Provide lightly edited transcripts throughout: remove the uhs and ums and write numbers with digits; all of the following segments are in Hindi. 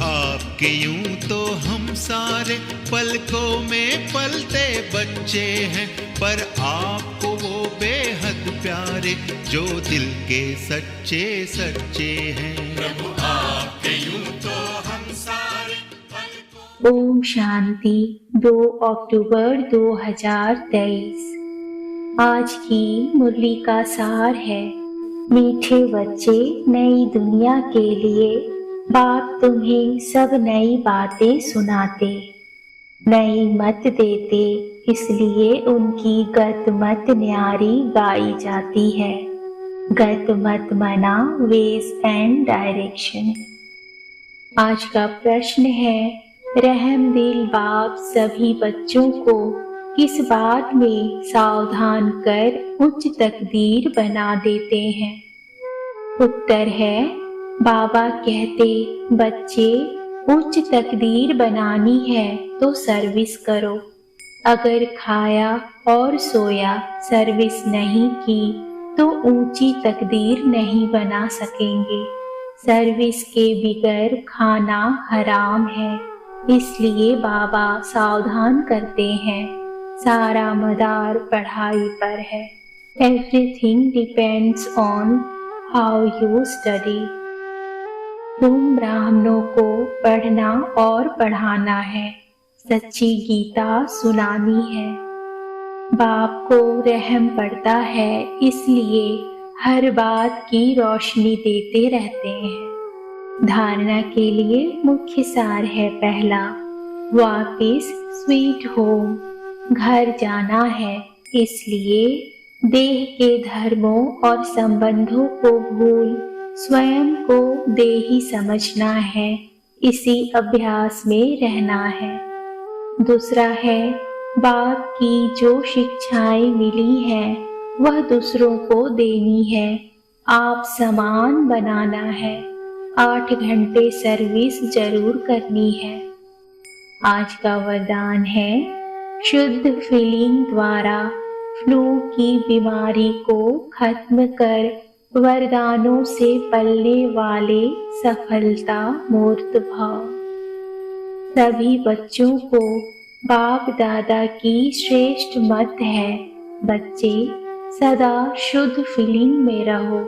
आपके यूं तो हम सारे पलकों में पलते बच्चे हैं, पर आपको वो बेहद प्यारे जो दिल के सच्चे सच्चे हैं। प्रभु आपके यूं तो हम सारे पलकों। ओम शांति। 2 अक्टूबर 2023। आज की मुरली का सार है, मीठे बच्चे नई दुनिया के लिए बाप तुम्हें सब नई बातें सुनाते, नई मत देते, इसलिए उनकी गत मत न्यारी गाई जाती है। गत मत मना वेज एंड डायरेक्शन। आज का प्रश्न है, रहमदिल बाप सभी बच्चों को किस बात में सावधान कर उच्च तकदीर बना देते हैं? उत्तर है, बाबा कहते, बच्चे उच्च तकदीर बनानी है तो सर्विस करो। अगर खाया और सोया सर्विस नहीं की तो ऊंची तकदीर नहीं बना सकेंगे। सर्विस के बगैर खाना हराम है, इसलिए बाबा सावधान करते हैं। सारा मदार पढ़ाई पर है। Everything depends on how you study. तुम ब्राह्मणों को पढ़ना और पढ़ाना है, सच्ची गीता सुनानी है। बाप को रहम पड़ता है, इसलिए हर बात की रोशनी देते रहते हैं। धारणा के लिए मुख्य सार है, पहला, वापिस स्वीट होम, घर जाना है, इसलिए देह के धर्मों और संबंधों को भूल स्वयं को देही समझना है, इसी अभ्यास में रहना है। दूसरा है, बाप की जो शिक्षाएं मिली हैं वह दूसरों को देनी है, आप समान बनाना है। 8 घंटे सर्विस जरूर करनी है। आज का वरदान है, शुद्ध फीलिंग द्वारा फ्लू की बीमारी को खत्म कर वरदानों से पलने वाले सफलता मूर्त भाव। सभी बच्चों को बाप दादा की श्रेष्ठ मत है, बच्चे सदा शुद्ध फीलिंग में रहो।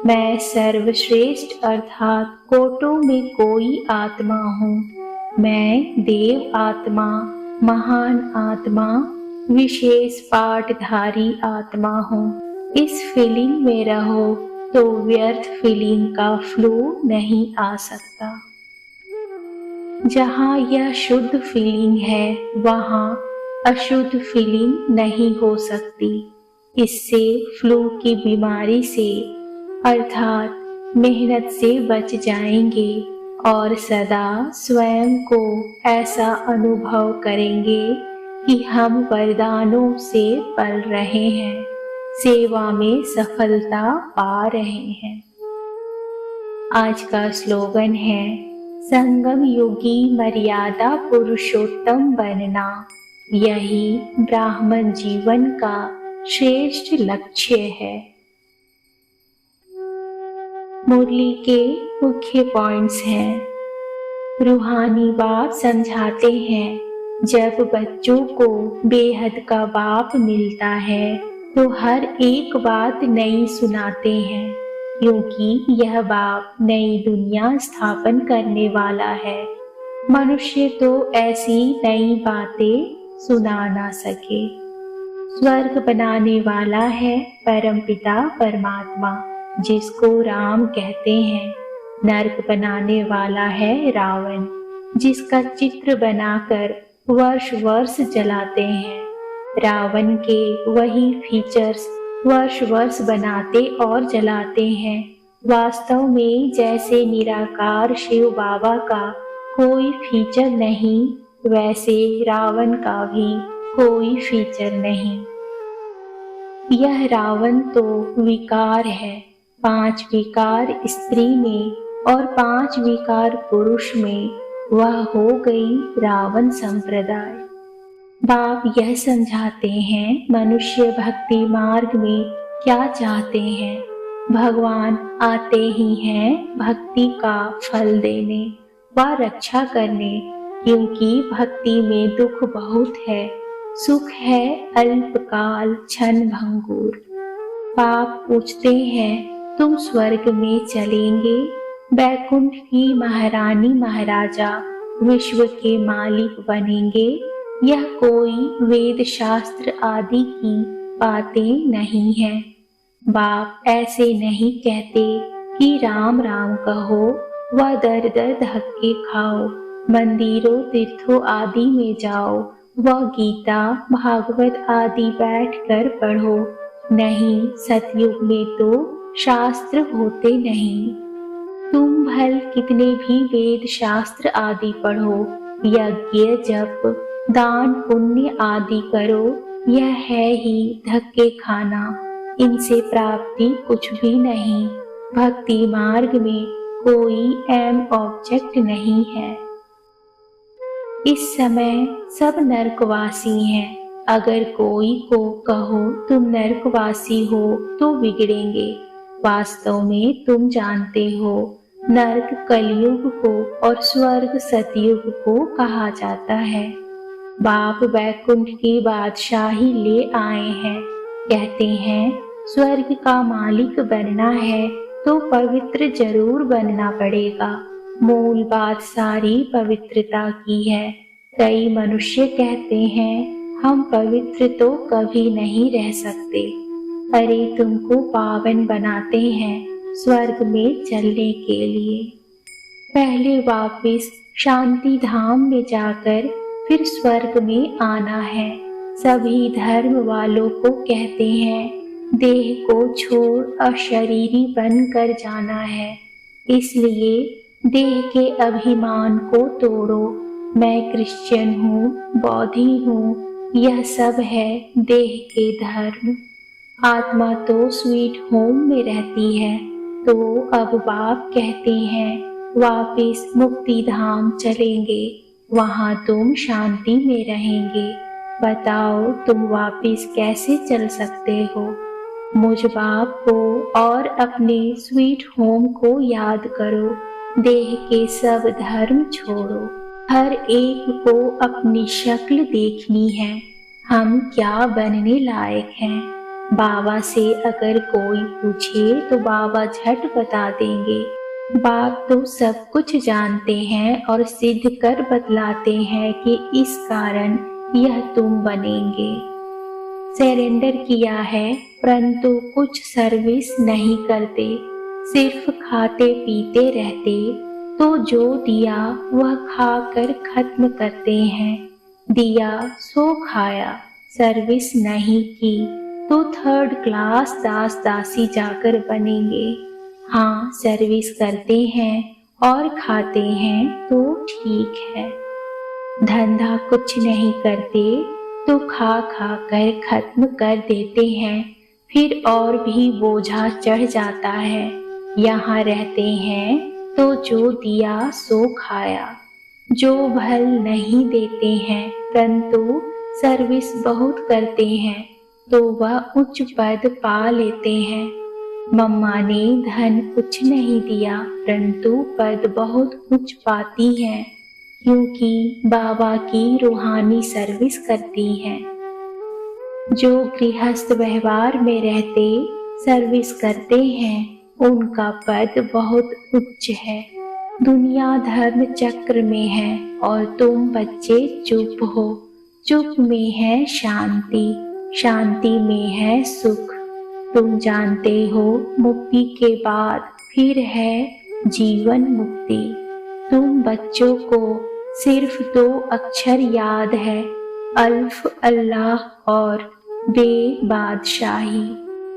मैं सर्वश्रेष्ठ अर्थात कोटों में कोई आत्मा हूँ। मैं देव आत्मा, महान आत्मा, विशेष पाठधारी आत्मा हूँ। इस फीलिंग में रहो तो व्यर्थ फीलिंग का फ्लो नहीं आ सकता। जहाँ यह शुद्ध फीलिंग है वहाँ अशुद्ध फीलिंग नहीं हो सकती। इससे फ्लू की बीमारी से अर्थात मेहनत से बच जाएंगे और सदा स्वयं को ऐसा अनुभव करेंगे कि हम वरदानों से पल रहे हैं, सेवा में सफलता पा रहे हैं। आज का स्लोगन है, संगम योगी मर्यादा पुरुषोत्तम बनना, यही ब्राह्मण जीवन का श्रेष्ठ लक्ष्य है। मुरली के मुख्य पॉइंट्स हैं। रूहानी बाप समझाते हैं, जब बच्चों को बेहद का बाप मिलता है तो हर एक बात नई सुनाते हैं, क्योंकि यह बाप नई दुनिया स्थापन करने वाला है। मनुष्य तो ऐसी नई बातें सुना ना सके। स्वर्ग बनाने वाला है परमपिता परमात्मा, जिसको राम कहते हैं। नरक बनाने वाला है रावण, जिसका चित्र बनाकर वर्ष वर्ष जलाते हैं। रावण के वही फीचर्स वर्ष वर्ष बनाते और जलाते हैं। वास्तव में जैसे निराकार शिव बाबा का कोई फीचर नहीं, वैसे रावण का भी कोई फीचर नहीं। यह रावण तो विकार है। 5 विकार स्त्री में और 5 विकार पुरुष में, वह हो गई रावण संप्रदाय। बाप यह समझाते हैं, मनुष्य भक्ति मार्ग में क्या चाहते हैं। भगवान आते ही हैं भक्ति का फल देने। व रक्षा करने, क्योंकि भक्ति में दुख बहुत है, सुख है अल्पकाल क्षण भंगुर। पाप पूछते हैं तुम स्वर्ग में चलेंगे, बैकुंठ की महारानी महाराजा विश्व के मालिक बनेंगे। यह कोई वेद शास्त्र आदि की बातें नहीं है। बाप ऐसे नहीं कहते कि राम राम कहो व दर दर धक्के खाओ, मंदिरों तीर्थों आदि में जाओ व गीता भागवत आदि बैठकर पढ़ो। नहीं, सतयुग में तो शास्त्र होते नहीं। तुम भल कितने भी वेद शास्त्र आदि पढ़ो, यज्ञ जप दान पुण्य आदि करो, यह है ही धक्के खाना। इनसे प्राप्ति कुछ भी नहीं। भक्ति मार्ग में कोई एम ऑब्जेक्ट नहीं है। इस समय सब नरकवासी हैं। अगर कोई को कहो तुम नरकवासी हो तो बिगड़ेंगे। वास्तव में तुम जानते हो, नरक कलयुग को और स्वर्ग सतयुग को कहा जाता है। बाप बैकुंठ की बादशाही ले आए हैं। कहते हैं स्वर्ग का मालिक बनना है तो पवित्र जरूर बनना पड़ेगा। मूल बात सारी पवित्रता की है। कई मनुष्य कहते हैं हम पवित्र तो कभी नहीं रह सकते। अरे तुमको पावन बनाते हैं स्वर्ग में चलने के लिए। पहले वापस शांति धाम में जाकर फिर स्वर्ग में आना है। सभी धर्म वालों को कहते हैं देह को छोड़ अशरीरी बनकर जाना है। इसलिए देह के अभिमान को तोड़ो। मैं क्रिश्चियन हूँ, बौद्धि हूँ, यह सब है देह के धर्म। आत्मा तो स्वीट होम में रहती है। तो अब बाप कहते हैं वापिस मुक्ति धाम चलेंगे, वहां तुम शांति में रहेंगे। बताओ तुम वापिस कैसे चल सकते हो? मुझ बाप को और अपने स्वीट होम को याद करो। देह के सब धर्म छोड़ो। हर एक को अपनी शक्ल देखनी है। हम क्या बनने लायक हैं? बाबा से अगर कोई पूछे तो बाबा झट बता देंगे। बाप तो सब कुछ जानते हैं और सिद्ध कर बतलाते हैं कि इस कारण यह तुम बनेंगे। सरेंडर किया है परंतु कुछ सर्विस नहीं करते, सिर्फ खाते पीते रहते। तो जो दिया वह खाकर खत्म करते हैं। दिया सो खाया, सर्विस नहीं की तो थर्ड क्लास दास दासी जाकर बनेंगे। हाँ, सर्विस करते हैं और खाते हैं तो ठीक है। धंधा कुछ नहीं करते तो खा खा कर खत्म कर देते हैं। फिर और भी बोझा चढ़ जाता है। यहाँ रहते हैं तो जो दिया सो खाया। जो भल नहीं देते हैं परंतु सर्विस बहुत करते हैं तो वह उच्च पद पा लेते हैं। मम्मा ने धन कुछ नहीं दिया परंतु पद बहुत उच्च पाती है, क्योंकि बाबा की रूहानी सर्विस करती हैं। जो गृहस्थ व्यवहार में रहते सर्विस करते हैं उनका पद बहुत उच्च है। दुनिया धर्म चक्र में है और तुम बच्चे चुप हो। चुप में है शांति, शांति में है सुख। तुम जानते हो मुक्ति के बाद फिर है जीवन मुक्ति। तुम बच्चों को सिर्फ 2 अक्षर याद है, अल्फ अल्लाह और बे बादशाही।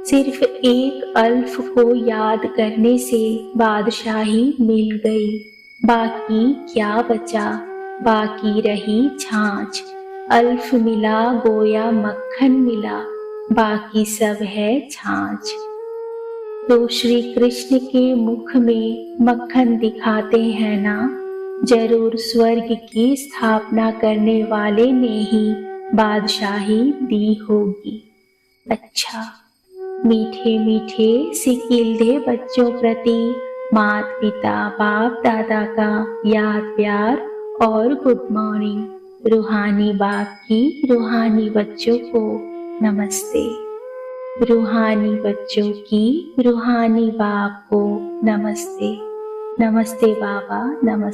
सिर्फ एक अल्फ को याद करने से बादशाही मिल गई। बाकी क्या बचा? बाकी रही छाछ। अल्फ मिला गोया मक्खन मिला, बाकी सब है छाछ। तो श्री कृष्ण के मुख में मक्खन दिखाते हैं ना? जरूर स्वर्ग की स्थापना करने वाले ने ही बादशाही दी होगी। अच्छा, मीठे मीठे सिकिलधे बच्चों प्रति माता पिता बाप दादा का याद प्यार और गुड मॉर्निंग। रूहानी बाप की रूहानी बच्चों को नमस्ते। रूहानी बच्चों की रूहानी बाप को नमस्ते। नमस्ते बाबा, नमस्ते।